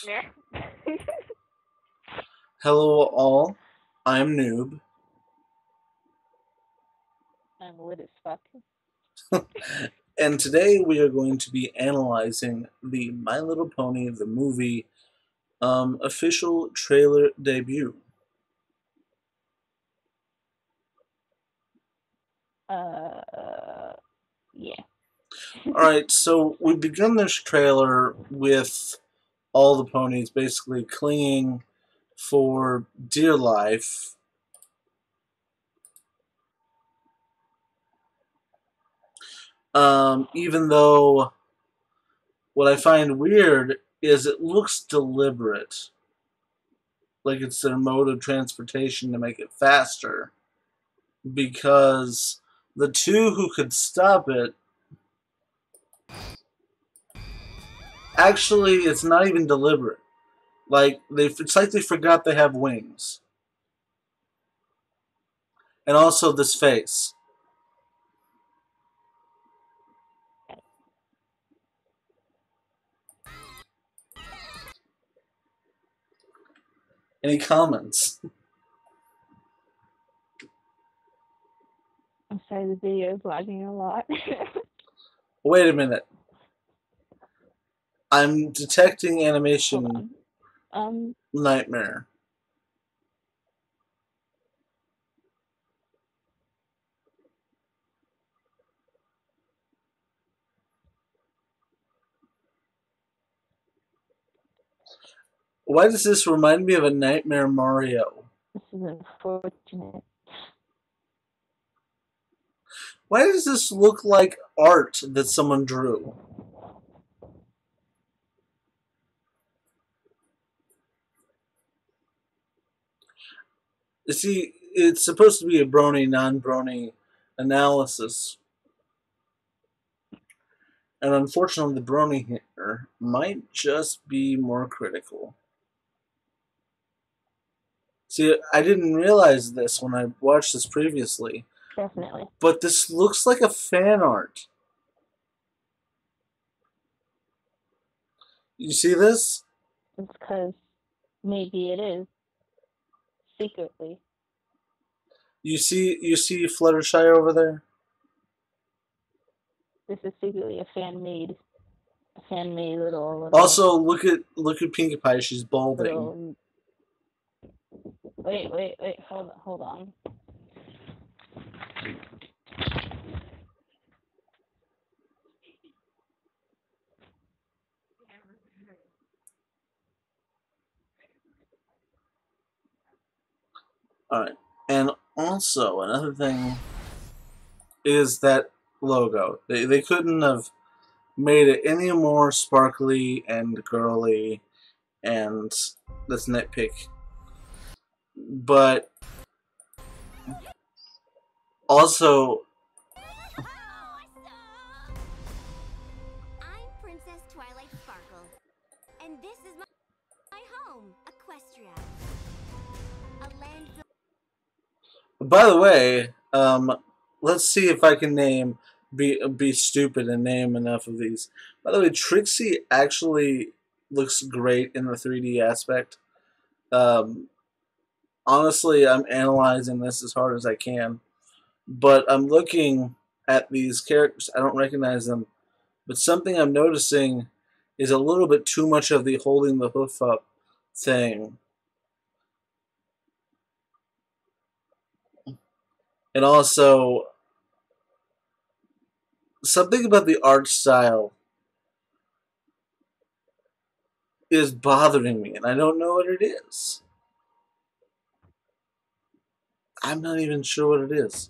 Yeah. Hello all, I'm Noob, I'm lit as fuck. and today we are going to be analyzing the My Little Pony the movie official trailer debut. Uh, yeah. Alright, so we begin this trailer with all the ponies basically clinging for dear life. Even though what I find weird is it looks deliberate, like it's their mode of transportation to make it faster, because the two who could stop it, actually it's not even deliberate. It's like they forgot they have wings. And also this face. Any comments? I'm sorry, the video is lagging a lot. Wait a minute. I'm detecting Hold animation on. Um, nightmare. Why does this remind me of a Nightmare Mario? this is unfortunate. Why does this look like art that someone drew? You see, it's supposed to be a brony, non-brony analysis. And unfortunately, the brony here might just be more critical. See, I didn't realize this when I watched this previously, Definitely. but this looks like a fan art. You see this? It's because maybe it is secretly. You see Fluttershy over there? This is secretly a fan made Also, look at Pinkie Pie. She's balding. little. Wait. Hold on. All right, and also another thing is that logo. They couldn't have made it any more sparkly and girly, and let's nitpick. But also, I'm Princess Twilight Sparkle, and this is my home, Equestria. A land built. by the way, let's see if I can be stupid and name enough of these. By the way, Trixie actually looks great in the 3D aspect. Um, honestly, I'm analyzing this as hard as I can, but I'm looking at these characters. I don't recognize them, but something I'm noticing is a little bit too much of the holding the hoof up thing. And also, something about the art style is bothering me, and I don't know what it is. I'm not even sure what it is.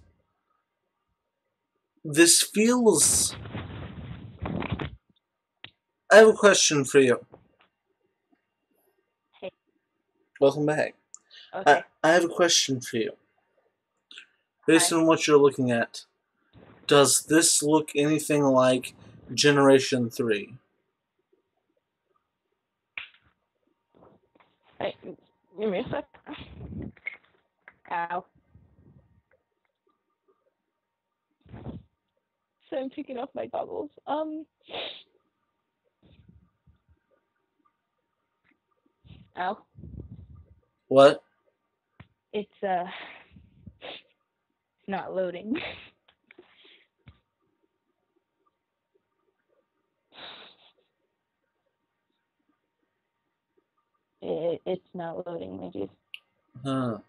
This feels. I have a question for you. Hey. Welcome back. I, Okay. I have a question for you. Based Hi. on what you're looking at, does this look anything like Generation 3? Hey. Give me a sec. Ow. So I'm taking off my goggles. Oh, What? it's not loading. It's not loading, maybe. Huh.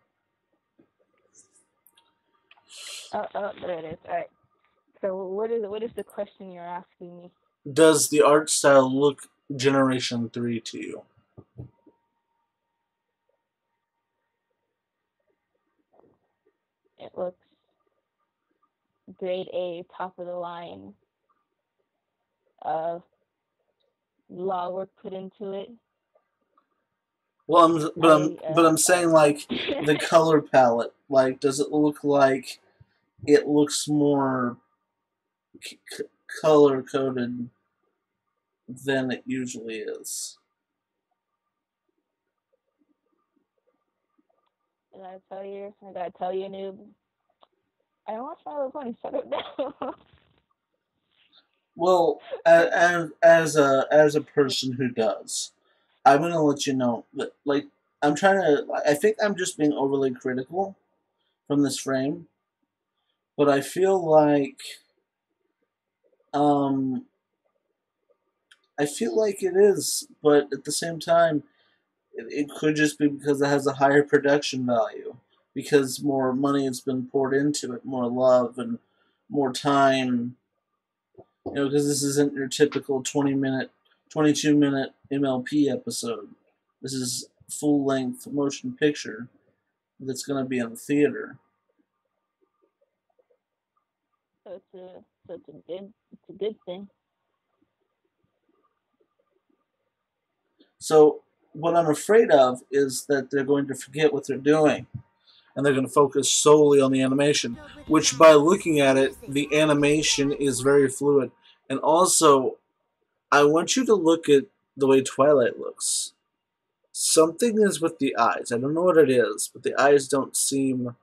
Oh, there it is. All right. So what is the question you're asking me? Does the art style look Generation 3 to you? It looks grade A, top of the line. Law work put into it. Well, I'm saying, like, the color palette. Like, does it look like it looks more color coded than it usually is? I gotta tell you, noob. I don't watch My Little Pony, so I don't know. Well, as a person who does, I'm gonna let you know that, like, I think I'm just being overly critical from this frame, but I feel like um it is, but at the same time, it could just be because it has a higher production value, because more money has been poured into it, more love and more time. You know, because this isn't your typical 20-minute, 22-minute MLP episode. This is full-length motion picture that's going to be in the theater. So it's a good thing. So what I'm afraid of is that they're going to forget what they're doing, and they're going to focus solely on the animation, which, by looking at it, the animation is very fluid. And also, I want you to look at the way Twilight looks. Something is with the eyes. I don't know what it is, but the eyes don't seem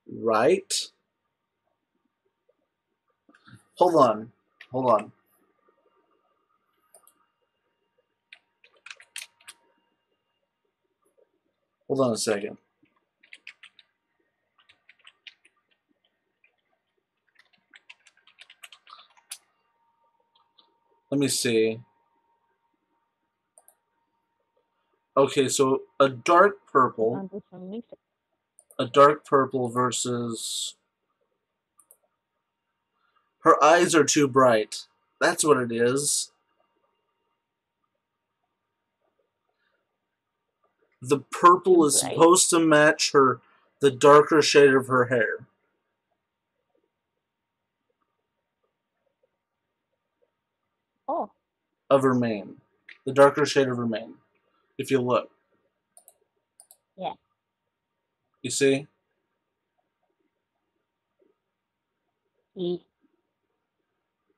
right. Hold on. Hold on. Hold on a second. Let me see. Okay, so a dark purple versus... Her eyes are too bright. That's what it is. The purple is supposed to match the darker shade of her hair. Oh. Of her mane. The darker shade of her mane. If you look. Yeah. You see?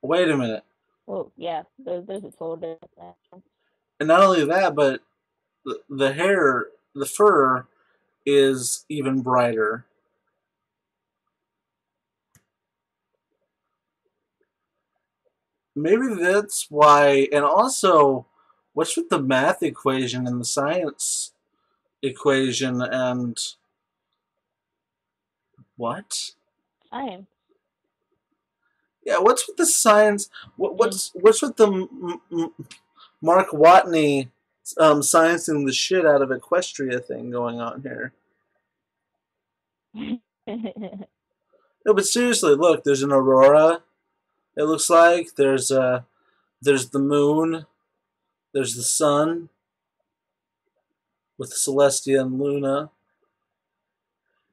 Wait a minute. Well, yeah, there's a total difference. And not only that, but the hair, the fur, is even brighter. Maybe that's why. And also, what's with the math equation and the science equation and what? Science. Yeah, what's with the science? What's with the Mark Watney sciencing the shit out of Equestria thing going on here? No, but seriously, look. There's an aurora. It looks like there's the moon. There's the sun with Celestia and Luna.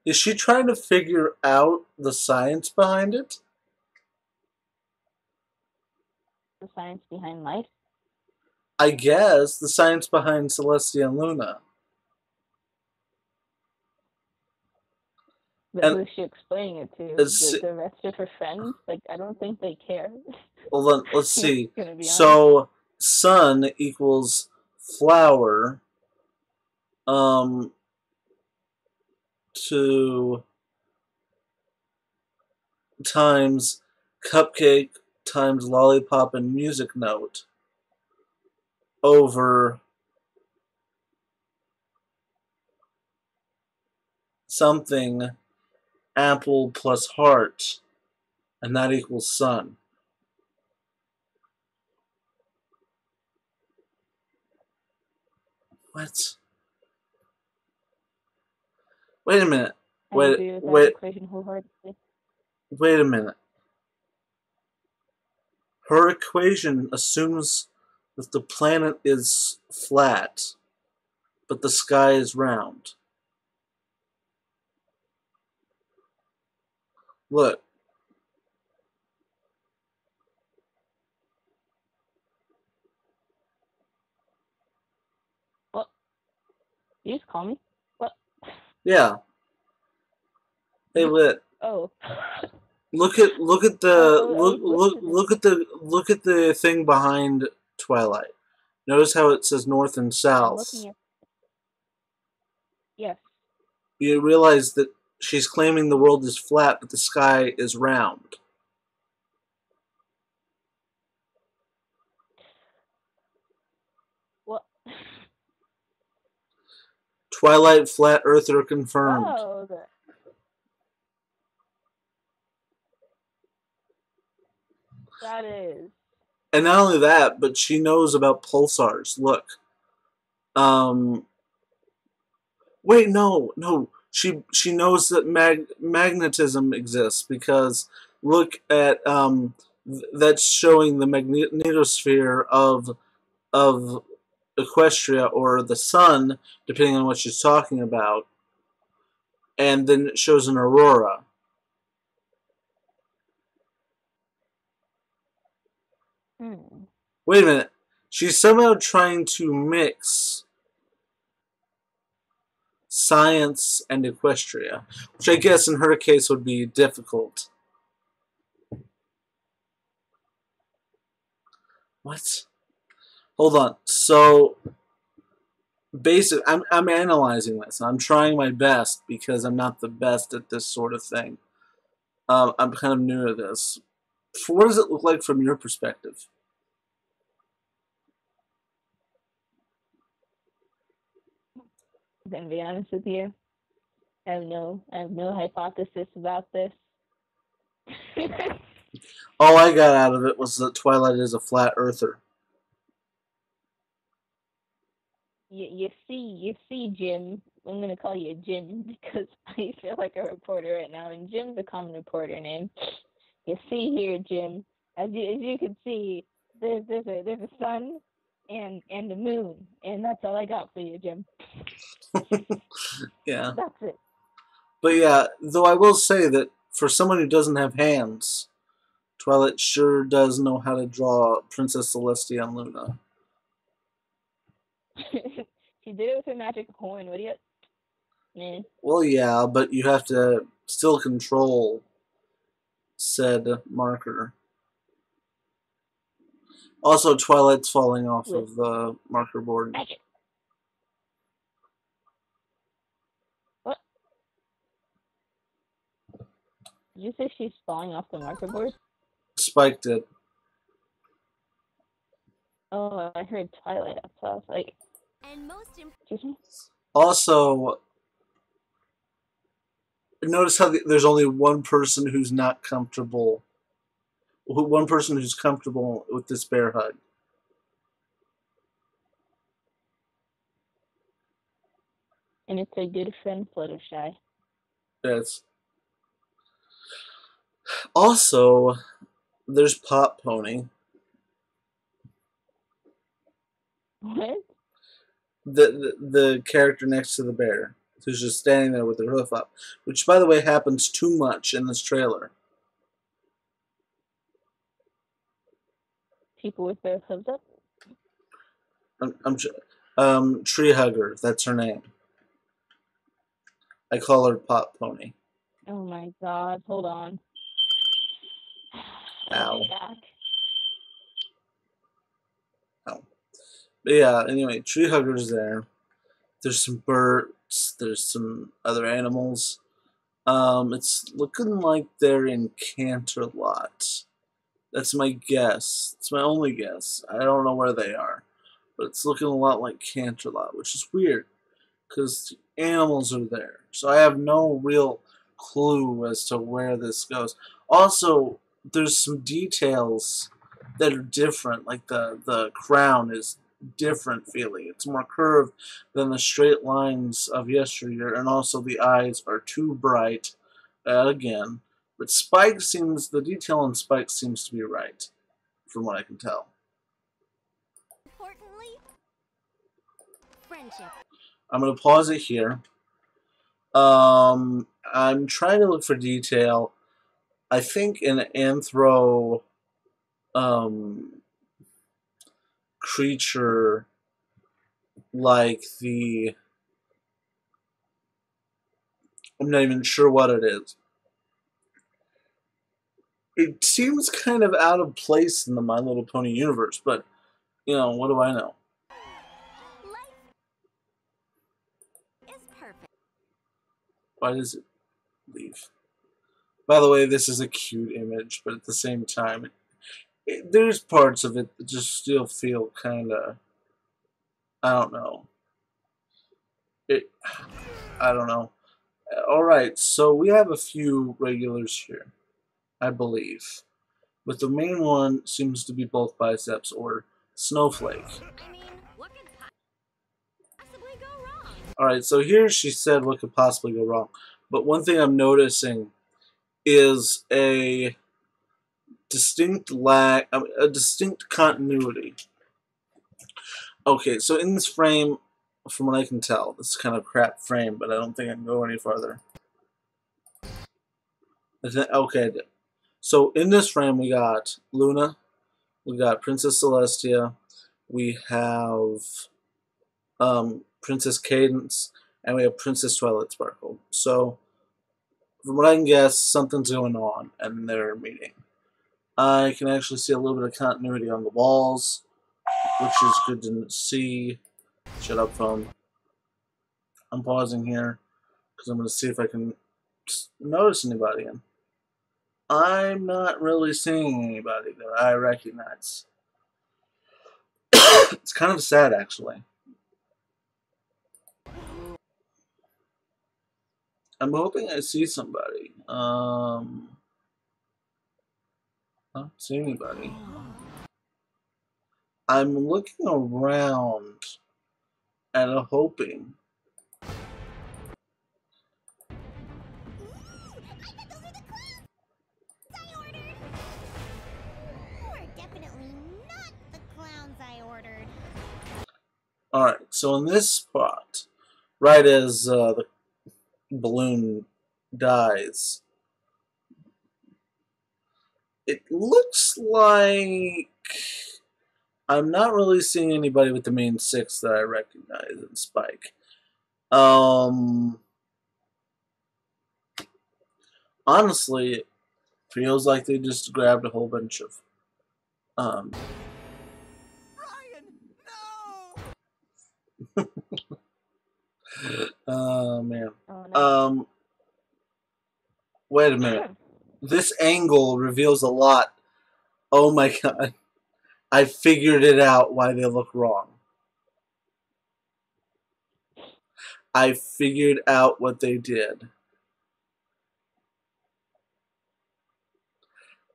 Is she trying to figure out the science behind it? The science behind life? I guess. The science behind Celestia and Luna. But who's she explaining it to? The rest of her friends? Like, I don't think they care. Well, let's see. So, sun equals flower to times cupcake times lollipop and music note over something apple plus heart, and that equals sun. What? Wait a minute. I agree with that equation wholeheartedly. Wait a minute. Her equation assumes that the planet is flat, but the sky is round. Look. What? You just call me? What? Yeah. Hey, Lit. Oh. Look at the thing behind Twilight. Notice how it says north and I'm south. looking at. Yes. You realize that she's claiming the world is flat, but the sky is round. What? Twilight flat earther confirmed. Oh, okay. That is. And not only that, but she knows about pulsars. Look. Wait, no. She knows that magnetism exists because look at that's showing the magnetosphere of Equestria or the sun, depending on what she's talking about, and then it shows an aurora. Wait a minute. She's somehow trying to mix science and Equestria, which I guess in her case would be difficult. What? Hold on. So, I'm analyzing this. I'm trying my best because I'm not the best at this sort of thing. I'm kind of new to this. What does it look like from your perspective? I'm gonna be honest with you. I have no hypothesis about this. All I got out of it was that Twilight is a flat earther. You see, Jim. I'm gonna call you Jim because I feel like a reporter right now, and Jim's a common reporter name. You see here, Jim. As you can see, there's a sun and a moon, and that's all I got for you, Jim. Yeah. That's it. But yeah, though I will say that for someone who doesn't have hands, Twilight sure does know how to draw Princess Celestia and Luna. She did it with her magic horn. What do you? Man. Well, yeah, but you have to still control said marker. Also, Twilight's falling off of the marker board. Magic. What? Did you say she's falling off the marker board? Spike did. Oh, I heard Twilight. So I was like, And most excuse me? Also, notice how there's only one person who's not comfortable. One person who's comfortable with this bear hug. And it's a good friend, Fluttershy. Yes. Also, there's Pop Pony. What? The character next to the bear, who's just standing there with her hoof up, which, by the way, happens too much in this trailer. People with their hooves up? Tree Hugger, that's her name. I call her Pop Pony. Oh my god, hold on. Ow. Back. Ow. But yeah, anyway, Tree Hugger's there. There's some birds, there's some other animals. It's looking like they're in Canterlot. That's my guess. It's my only guess. I don't know where they are. But it's looking a lot like Canterlot, which is weird. Because animals are there. So I have no real clue as to where this goes. Also, there's some details that are different. Like the crown is different feeling. It's more curved than the straight lines of yesteryear, and also the eyes are too bright again. But the detail on Spike seems to be right, from what I can tell. Importantly, friendship. I'm going to pause it here. I'm trying to look for detail. I think an anthro creature like I'm not even sure what it is. It seems kind of out of place in the My Little Pony universe, but, what do I know? Life is perfect. Why does it leave? By the way, this is a cute image, but at the same time, there's parts of it that just still feel kind of, I don't know. I don't know. Alright, so we have a few regulars here, I believe. But the main one seems to be both Biceps or Snowflake. I mean, what could possibly go wrong? Alright, so here she said what could possibly go wrong. But one thing I'm noticing is a distinct continuity. Okay, so in this frame, from what I can tell, this is kind of a crap frame, but I don't think I can go any farther. Okay, so in this frame we got Luna, we got Princess Celestia, we have Princess Cadence, and we have Princess Twilight Sparkle. So, from what I can guess, something's going on, and they're meeting. I can actually see a little bit of continuity on the walls, which is good to see. Shut up, phone. I'm pausing here, because I'm going to see if I can notice anybody. And I'm not really seeing anybody that I recognize. It's kind of sad, actually. I'm hoping I see somebody. I don't see anybody. I'm looking around and hoping. Alright, so in this spot, right as the balloon dies, it looks like I'm not really seeing anybody with the main six that I recognize in Spike. Honestly, it feels like they just grabbed a whole bunch of Ryan, no! Oh man. Oh, no. Wait a minute. This angle reveals a lot. Oh my god. I figured it out why they look wrong. I figured out what they did.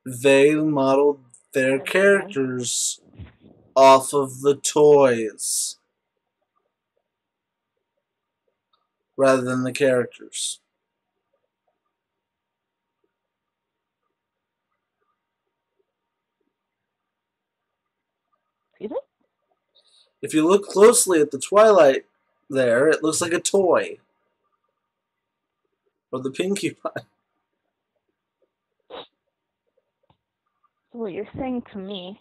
They modeled their characters off of the toys rather than the characters. Excuse me? If you look closely at the Twilight there, it looks like a toy. Or the Pinkie Pie. So what you're saying to me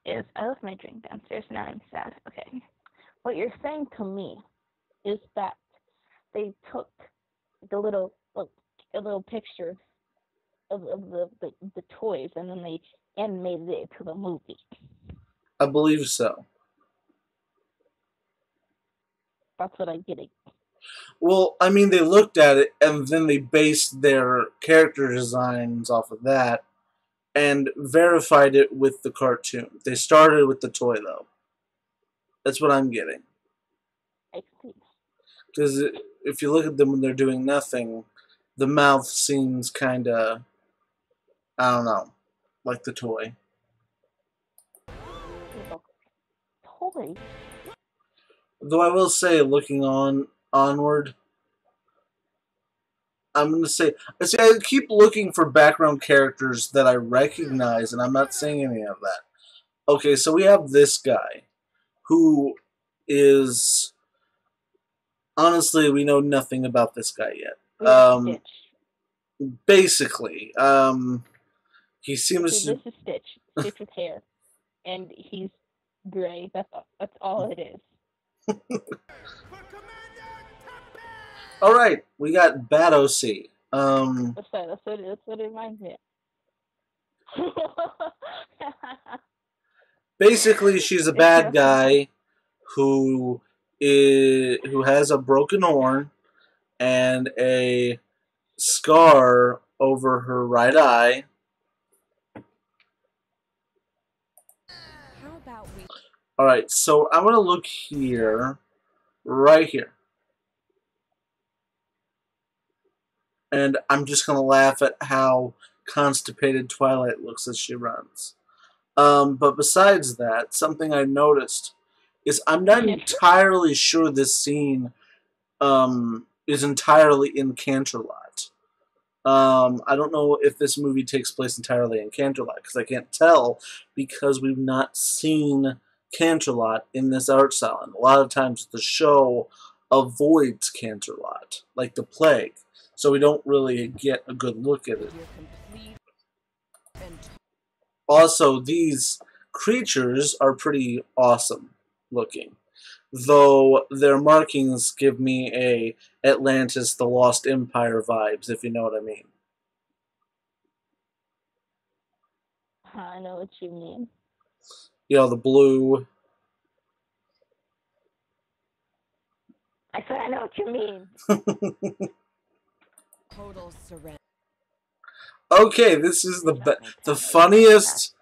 is, I left my drink downstairs, now I'm sad. Okay. What you're saying to me is that they took a little picture of the toys and then they animated it to the movie. I believe so. That's what I'm getting. Well, I mean, they looked at it and then they based their character designs off of that and verified it with the cartoon. They started with the toy, though. That's what I'm getting. I see. Because if you look at them when they're doing nothing, the mouth seems kind of, I don't know, like the toy. Toy. Though I will say, looking onward, I'm going to say, I keep looking for background characters that I recognize, and I'm not seeing any of that. Okay, so we have this guy, who is, honestly, we know nothing about this guy yet. Stitch. Basically, he seems So this is Stitch. Stitch with hair, and he's gray. That's all it is. All right, we got Bad OC. That's what it reminds me of. Basically, she's a bad guy who has a broken horn and a scar over her right eye. How about we... All right, so I'm gonna look here, right here, and I'm just gonna laugh at how constipated Twilight looks as she runs. But besides that, something I noticed is I'm not entirely sure this scene is entirely in Canterlot. I don't know if this movie takes place entirely in Canterlot, because I can't tell, because we've not seen Canterlot in this art style. And a lot of times the show avoids Canterlot, like the plague, so we don't really get a good look at it. Also, these creatures are pretty awesome looking, though their markings give me a Atlantis the Lost Empire vibes, if you know what I mean. I know what you mean. You know, the blue. I said I know what you mean. Total surrender. Okay, this is the funniest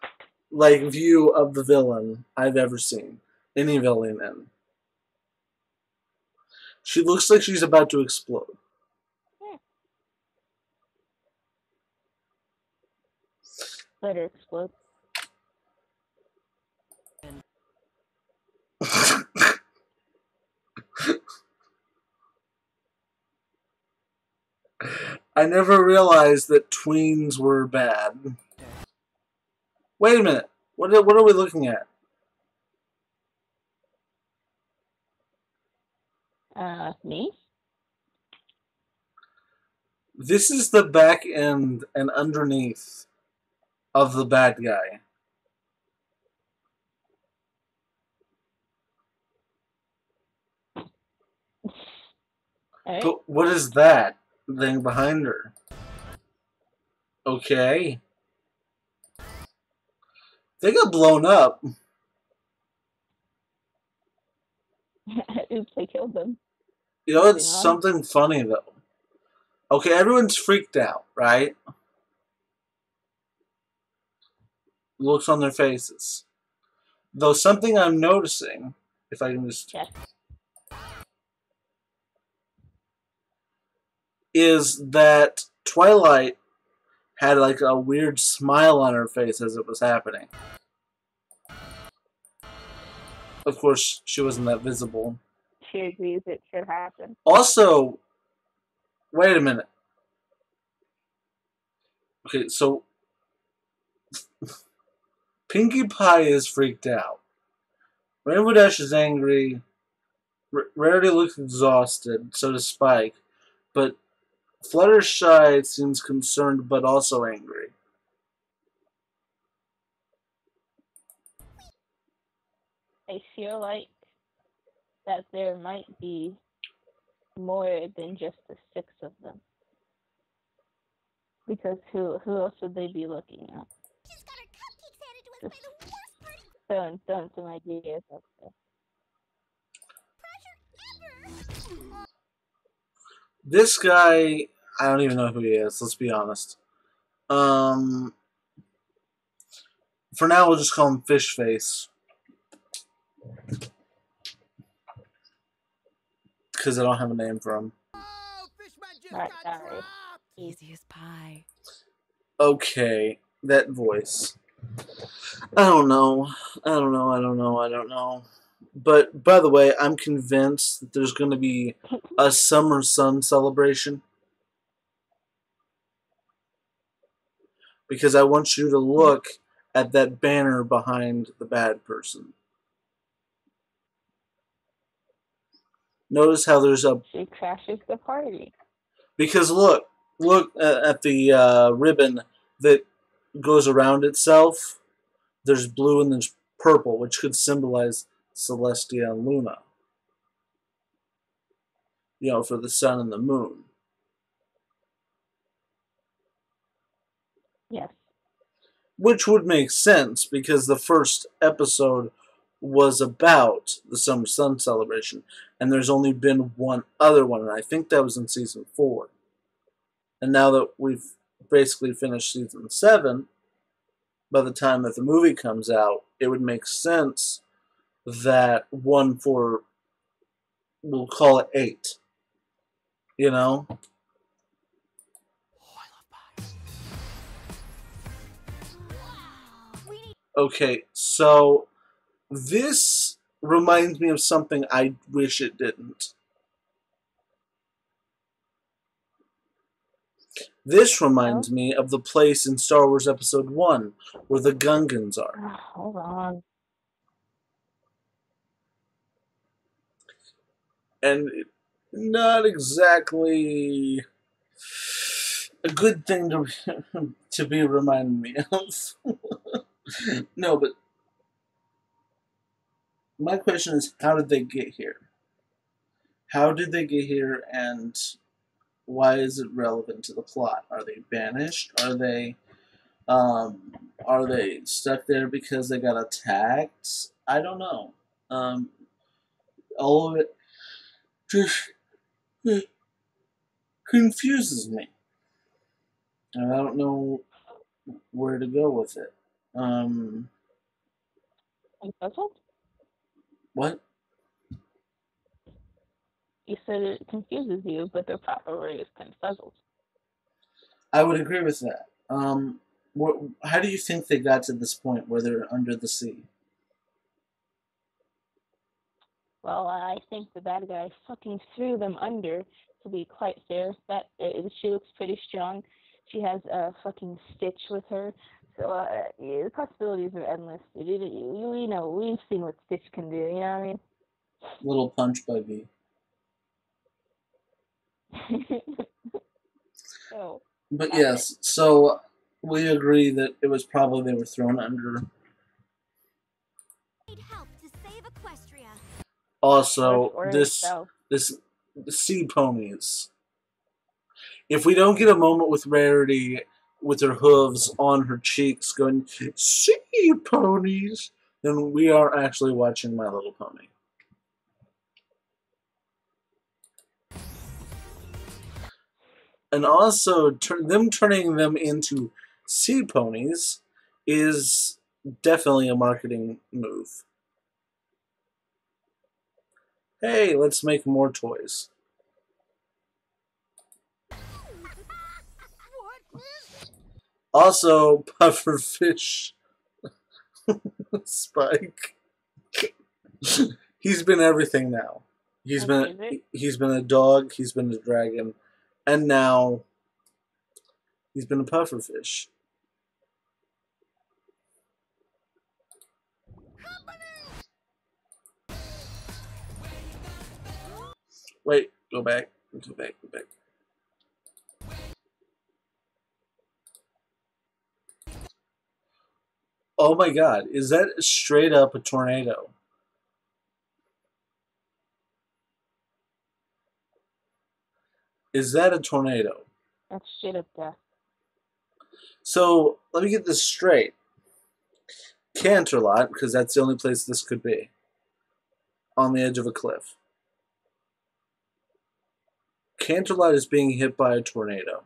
view of the villain I've ever seen. Any villain in. She looks like she's about to explode. Let her explode. I never realized that tweens were bad. Wait a minute. What are we looking at? Me? This is the back end and underneath of the bad guy. Right. But what is that thing behind her? Okay. They got blown up. Oops, I killed them. You know, it's something funny, though. Okay, everyone's freaked out, right? Looks on their faces. Though something I'm noticing, if I can just... Yes. is that Twilight had like a weird smile on her face as it was happening. Of course, she wasn't that visible. She agrees it should happen. Also, wait a minute. Okay, so Pinkie Pie is freaked out. Rainbow Dash is angry. Rarity looks exhausted, so does Spike. But Fluttershy seems concerned but also angry. I feel like that there might be more than just the 6 of them. Because who else would they be looking at? Just got her cupcakes handed to us by the worst person. Throwing some ideas up there. Pressure ever. This guy, I don't even know who he is, let's be honest. For now, we'll just call him Fish Face. because I don't have a name for him. Oh, Fishman just Right, got sorry. dropped. Easy as pie. Okay, that voice. I don't know. I don't know. I don't know. I don't know. But by the way, I'm convinced that there's going to be a summer sun celebration because I want you to look at that banner behind the bad person. Notice how there's a She crashes the party. because look at the ribbon that goes around itself. There's blue and there's purple, which could symbolize Celestia and Luna. You know, for the sun and the moon. Yes. Which would make sense because the first episode was about the summer sun celebration, and there's only been one other one, and I think that was in season 4. And now that we've basically finished season 7, by the time that the movie comes out, it would make sense that one for, we'll call it 8. You know? Oh, I love pies. We need Okay, so this reminds me of something I wish it didn't. This reminds me of the place in Star Wars Episode 1 where the Gungans are. Hold on. And not exactly a good thing to be reminding me of. No, but my question is, how did they get here? How did they get here, and why is it relevant to the plot? Are they banished? Are they stuck there because they got attacked? I don't know. All of it just confuses me, and I don't know where to go with it. I'm puzzled? What? You said it confuses you, but the proper word is confuzzled. I would agree with that. How do you think they got to this point where they're under the sea? Well, I think the bad guy fucking threw them under, to be quite fair. She looks pretty strong. She has a fucking Stitch with her. So, yeah, the possibilities are endless. You know, we've seen what Stitch can do, you know what I mean? Little punch buggy. So, But got yes, so we agree that it was probably they were thrown under. need help to save Equestria. Also, or this itself. the sea ponies. If we don't get a moment with Rarity with her hooves on her cheeks going, sea ponies, then we are actually watching My Little Pony. And also, them turning them into sea ponies is definitely a marketing move. Hey, let's make more toys. What is Also, pufferfish Spike. He's been everything now. He's been a dog, he's been a dragon, and now he's been a pufferfish. Wait, go back. Go back. Oh my god, is that straight up a tornado? Is that a tornado? That's shit up there. So, let me get this straight. Canterlot, because that's the only place this could be. On the edge of a cliff. Canterlot is being hit by a tornado.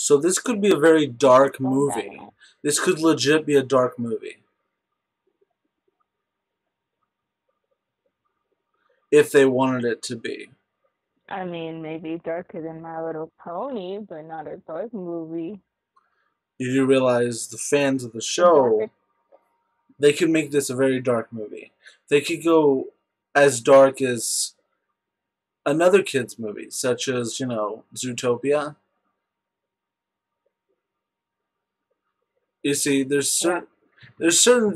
So this could be a very dark Phone movie. diagonal. This could legit be a dark movie. If they wanted it to be. I mean, maybe darker than My Little Pony, but not a dark movie. You do realize the fans of the show, they could make this a very dark movie. They could go as dark as another kids movie, such as, you know, Zootopia. You see, there's certain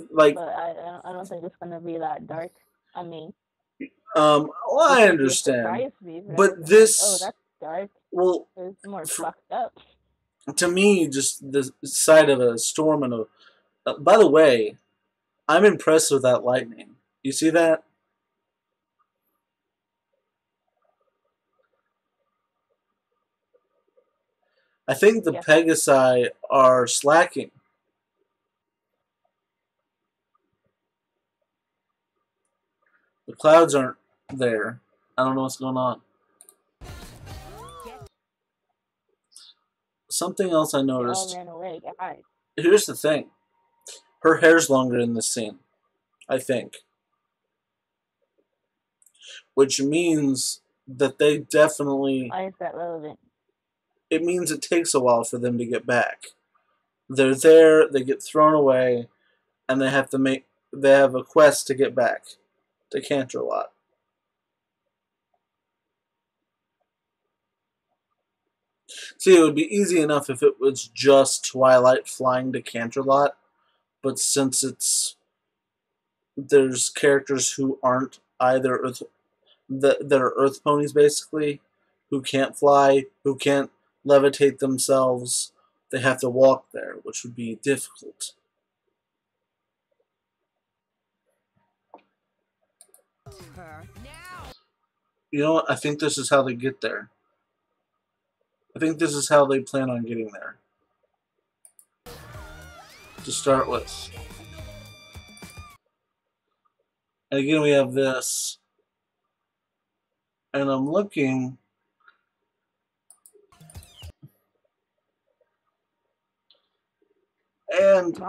like. But I don't think it's gonna be that dark. I mean, Well, I understand, but this. Like, oh, that's dark. Well, it's more fucked up. To me, just the sight of a storm and a. By the way, I'm impressed with that lightning. You see that? I think the Pegasi are slacking. The clouds aren't there. I don't know what's going on. Something else I noticed. They all ran away. Guys. Here's the thing. Her hair's longer in this scene. I think. Which means that they definitely... Why is that relevant? It means it takes a while for them to get back. They're there, they get thrown away, and they have a quest to get back to Canterlot. See, it would be easy enough if it was just Twilight flying to Canterlot, but since there's characters who aren't either that are Earth ponies basically, who can't fly, who can't levitate themselves, they have to walk there, which would be difficult. You know what? I think this is how they get there. I think this is how they plan on getting there. To start with. And again, we have this. And I'm looking. And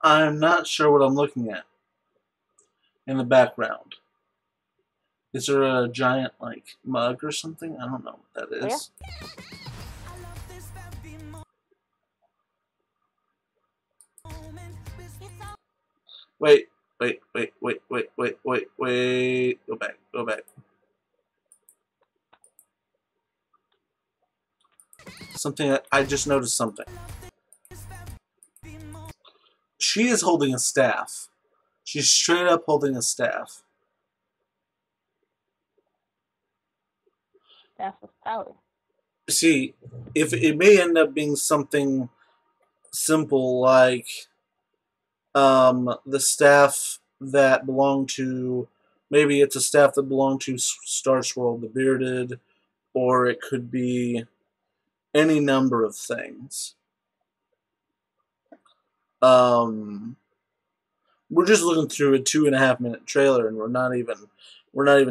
I'm not sure what I'm looking at in the background. Is there a giant, like, mug or something? I don't know what that is. Wait. Go back. Something, I just noticed something. She is holding a staff. She's straight up holding a staff. Staff of power. See, if it may end up being something simple like the staff that belonged to, maybe it's a staff that belonged to Star Swirl the Bearded, or it could be any number of things. We're just looking through a 2.5-minute trailer, and we're not even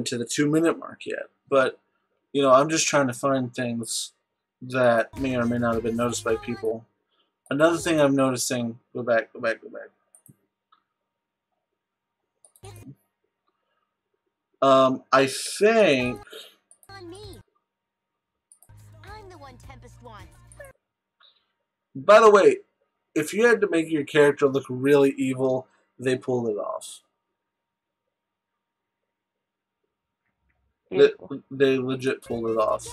to the 2-minute mark yet. But you know, I'm just trying to find things that may or may not have been noticed by people. Another thing I'm noticing. Go back. I think. I'm the one Tempest wants. By the way, if you had to make your character look really evil, they pulled it off. They legit pulled it off.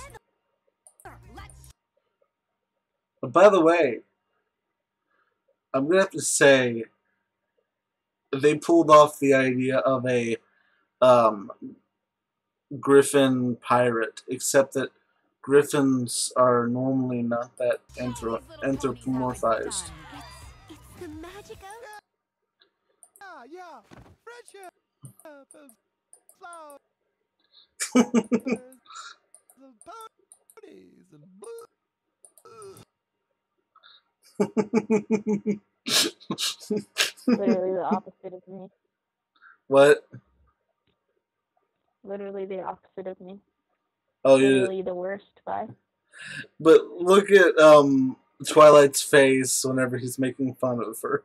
But by the way, I'm going to have to say, they pulled off the idea of a griffin pirate, except that griffins are normally not that anthropomorphized. It's the magic of... Yeah. Friendship. Flowers. The ponies and Literally the opposite of me. What? Literally the opposite of me. Oh, literally the worst. Bye. But look at Twilight's face whenever he's making fun of her.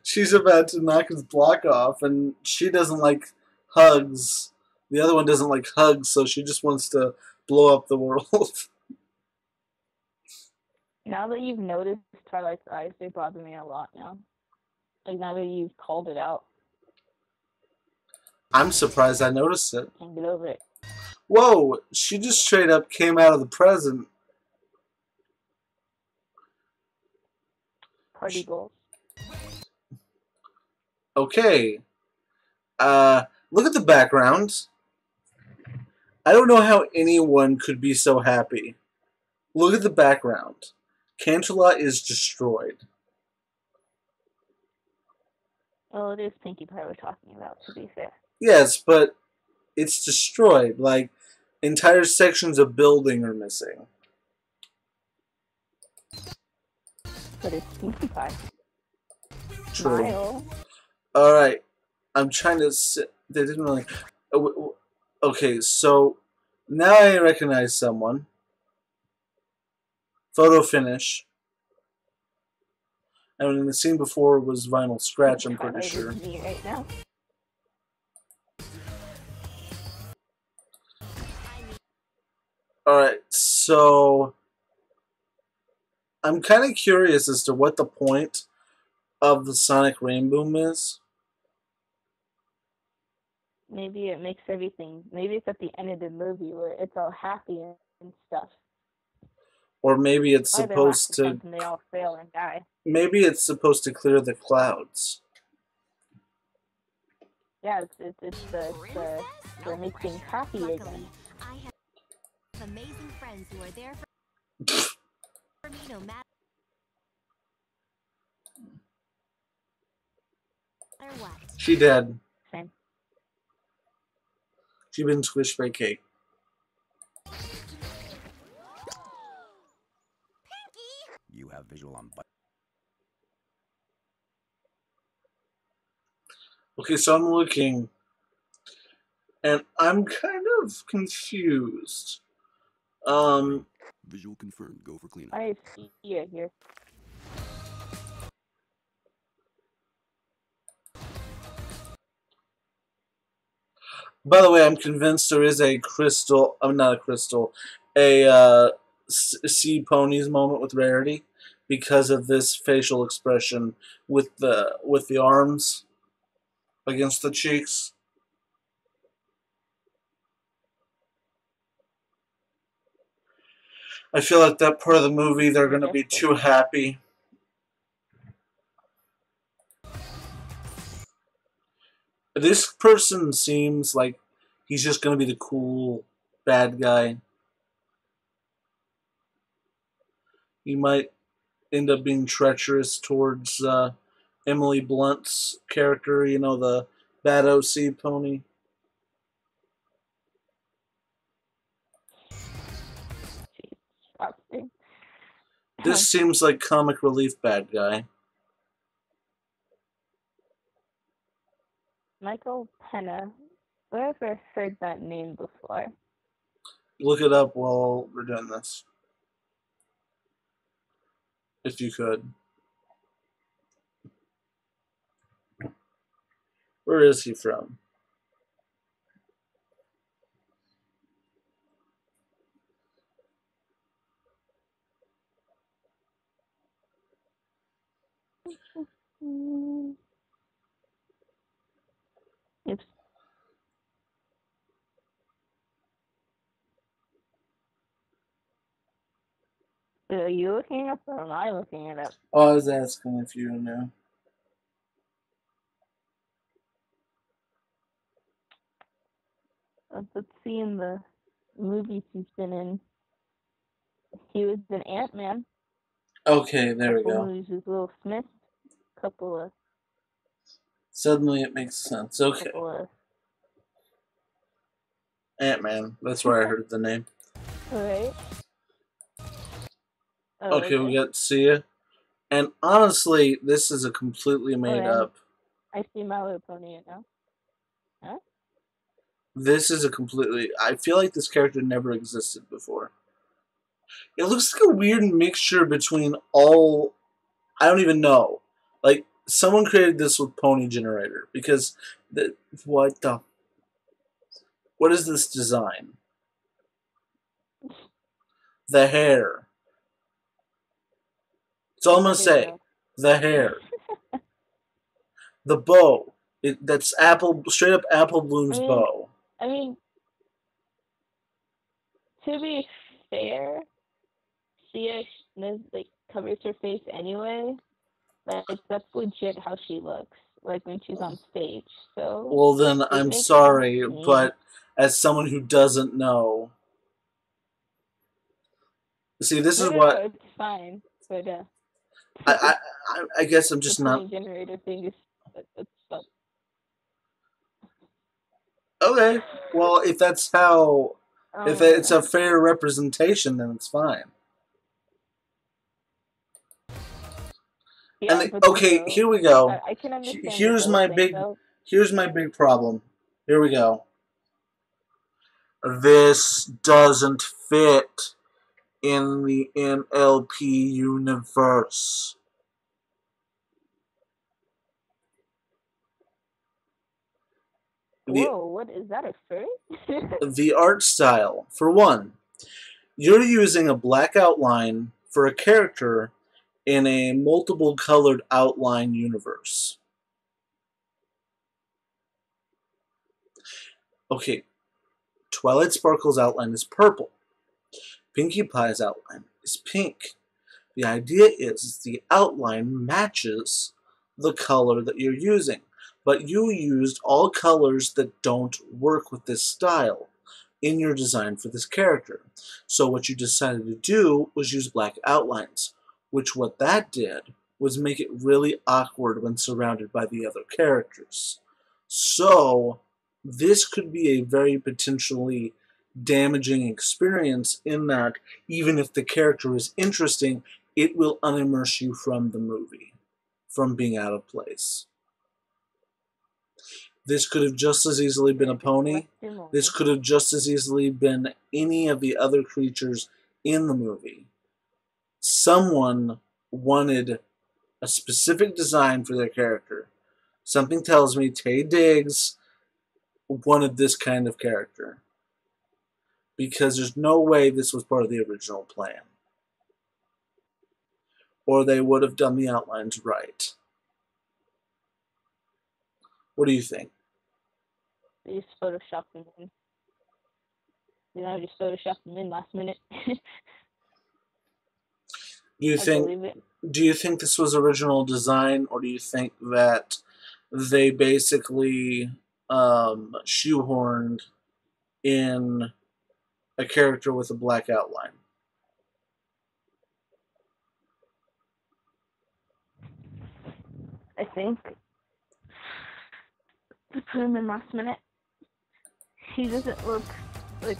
She's about to knock his block off, and she doesn't like hugs. The other one doesn't like hugs, so she just wants to blow up the world. Now that you've noticed Twilight's eyes, they bother me a lot now. Like, now that you've called it out. I'm surprised I noticed it. Can't get over it. Whoa, she just straight up came out of the present. Party goals. Okay. Look at the background. I don't know how anyone could be so happy. Look at the background. Canterlot is destroyed. Well, it is Pinkie Pie we're talking about, to be fair. Yes, but it's destroyed. Like, entire sections of building are missing. But it's Pinkie Pie. True. Smile. Alright. I'm trying to... They didn't really... Okay, so... Now I recognize someone. Photo finish. And in the scene before was Vinyl Scratch, I'm pretty sure. Me right now. Alright, so... I'm kind of curious as to what the point of the Sonic Rainbow is. Maybe it makes everything... Maybe it's at the end of the movie where it's all happy and stuff. Or maybe it's Or they supposed laugh to... and they all fail and die. Maybe it's supposed to clear the clouds. Yeah, it's to make things happy again. I have amazing friends who are there for me no matter what. She dead. Same. She been squished by cake. You have visual on but Okay, so I'm looking, and I'm kind of confused. visual confirmed. Go for cleanup. I see it here. By the way, I'm convinced there is a crystal. I'm not a crystal. A sea ponies moment with Rarity because of this facial expression with the arms against the cheeks. I feel like that part of the movie they're going to be too happy. This person seems like he's just going to be the cool bad guy. He might end up being treacherous towards Emily Blunt's character, you know, the bad OC pony. This seems like comic relief bad guy. Michael Pena. Where have I heard that name before? Look it up while we're doing this. If you could. Where is he from? Oops. Are you looking it up or am I looking it up? Oh, I was asking if you knew. Let's see in the movies he's been in. He was in Ant-Man. Okay, there we Couple go. movies with Will Smith. Couple of Suddenly it makes sense. Okay. Ant-Man. That's where I heard the name. Alright. Oh, Okay, we got Sia. And honestly, this is a completely made up. I see My Little Pony now. Huh? This is a completely... I feel like this character never existed before. It looks like a weird mixture between all... I don't even know. Like, someone created this with Pony Generator. Because... What the... What is this design? The hair. That's all I'm going to say. The hair. The bow. That's apple, straight up Apple Bloom's bow. I mean, to be fair, Sia like covers her face anyway. Like that's legit how she looks, like when she's on stage. So. Well, then I'm sorry, but as someone who doesn't know, see, this is what. No, it's fine, but I guess I'm just the not. Generator thing is. Okay, well, if that's how, if it's a fair representation, then it's fine. Yeah, and okay, here we go. I can understand. Here's my big problem. Here we go. This doesn't fit in the MLP universe. Whoa, what is that, a furry? The art style. For one, you're using a black outline for a character in a multiple colored outline universe. Okay, Twilight Sparkle's outline is purple. Pinkie Pie's outline is pink. The idea is the outline matches the color that you're using. But you used all colors that don't work with this style in your design for this character. So what you decided to do was use black outlines, which what that did was make it really awkward when surrounded by the other characters. So this could be a very potentially damaging experience in that even if the character is interesting, it will unimmerse you from the movie, from being out of place. This could have just as easily been a pony. This could have just as easily been any of the other creatures in the movie. Someone wanted a specific design for their character. Something tells me Taye Diggs wanted this kind of character. Because there's no way this was part of the original plan. Or they would have done the outlines right. What do you think? They just photoshopped them in. Just photoshopped them in last minute. Do you think this was original design, or do you think that they basically shoehorned in a character with a black outline? I think they put him in last minute. He doesn't look like,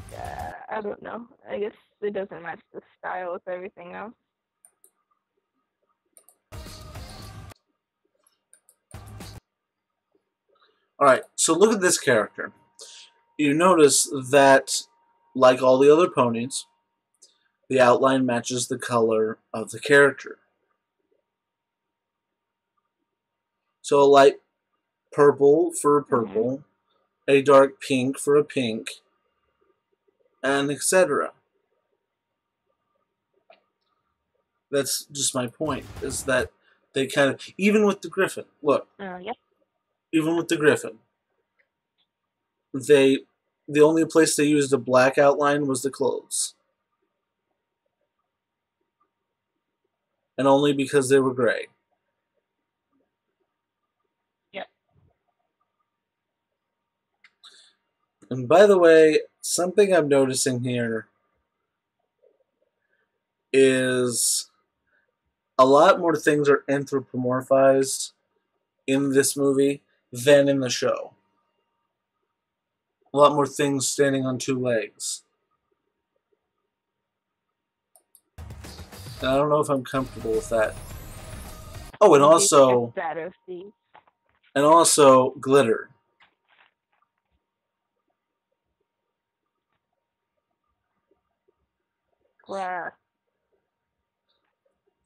I don't know. I guess it doesn't match the style with everything else. Alright, so look at this character. You notice that, like all the other ponies, the outline matches the color of the character. So a light purple for a purple, a dark pink for a pink, and etc. That's just my point, is that they kind of, even with the Griffin, look, Yep. Even with the Griffin, the only place they used a black outline was the clothes. And only because they were gray. Yep. And by the way, something I'm noticing here is a lot more things are anthropomorphized in this movie than in the show. A lot more things standing on two legs. And I don't know if I'm comfortable with that. Oh, and also glitter. Glass.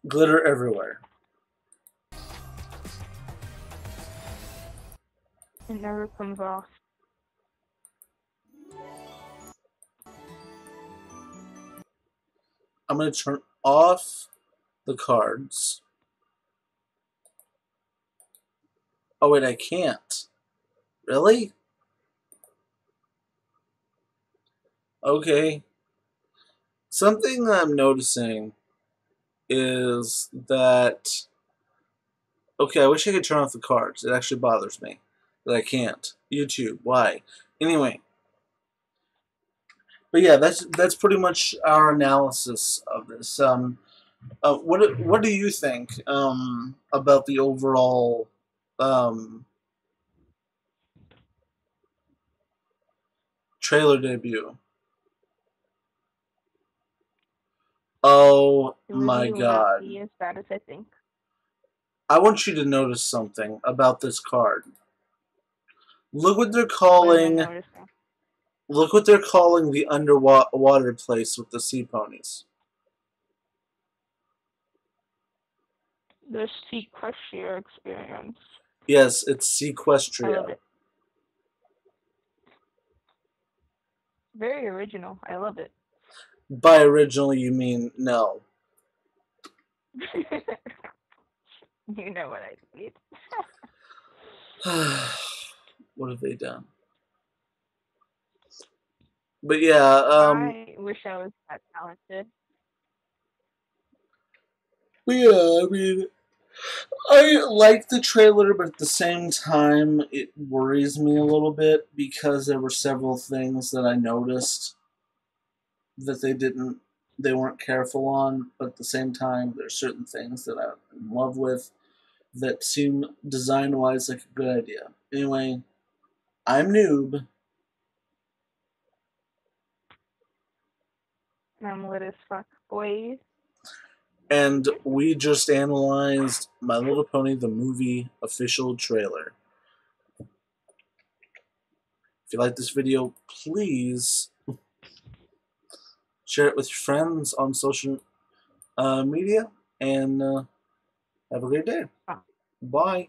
Glitter everywhere. It never comes off. I'm going to turn off the cards. Oh, wait, I can't. Really? Okay. Something that I'm noticing is that... Okay, I wish I could turn off the cards. It actually bothers me that I can't. YouTube, why? Anyway. But yeah, that's pretty much our analysis of this. What do you think about the overall trailer debut? Oh The my review will not be god. as bad as I think. I want you to notice something about this card. Look what they're What am I calling. noticing? Look what they're calling the underwater place with the sea ponies. The Sequestria experience. Yes, it's I love Sequestria. it. Very original. I love it. By originally, you mean no. You know what I mean. What have they done? But yeah, I wish I was that talented. I mean, I like the trailer, but at the same time, it worries me a little bit because there were several things that I noticed that they weren't careful on, but at the same time, there's certain things that I'm in love with that seem design-wise like a good idea. Anyway, I'm Noob. I'm lit as fuck, boys. And we just analyzed My Little Pony the movie official trailer. If you like this video, please share it with your friends on social media, and have a great day. Bye.